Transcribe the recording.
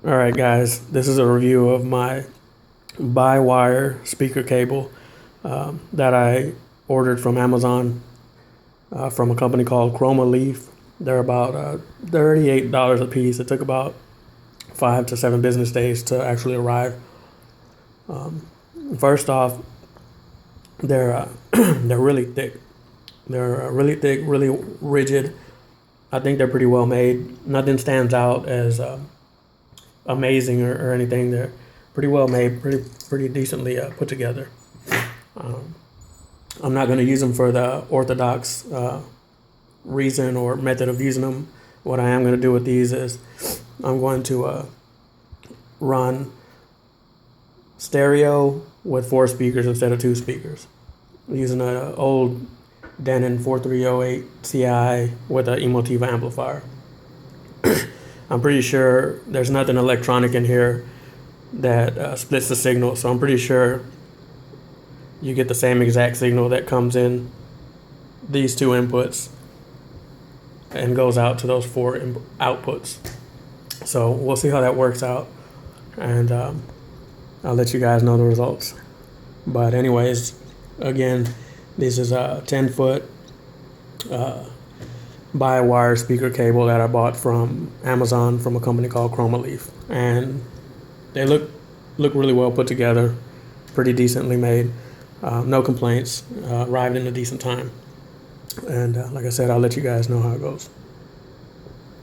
All right, guys, this is a review of my by-wire speaker cable that I ordered from Amazon from a company called Chroma Leaf. They're about $38 a piece. It took about 5 to 7 business days to actually arrive. First off, they're they're really thick. They're really thick, really rigid. I think they're pretty well made. Nothing stands out as amazing or anything. They're pretty well made, pretty decently put together. I'm not going to use them for the orthodox reason or method of using them. What I am going to do with these is I'm going to run stereo with 4 speakers instead of 2 speakers, using an old Denon 4308 Ci with an Emotiva amplifier. I'm pretty sure there's nothing electronic in here that splits the signal, so I'm pretty sure you get the same exact signal that comes in these 2 inputs and goes out to those 4 outputs. So we'll see how that works out, and I'll let you guys know the results. But anyways, again, this is a 10-foot by-wire speaker cable that I bought from Amazon from a company called Chroma Leaf, and they look really well put together, pretty decently made. No complaints. Arrived in a decent time, and like I said, I'll let you guys know how it goes.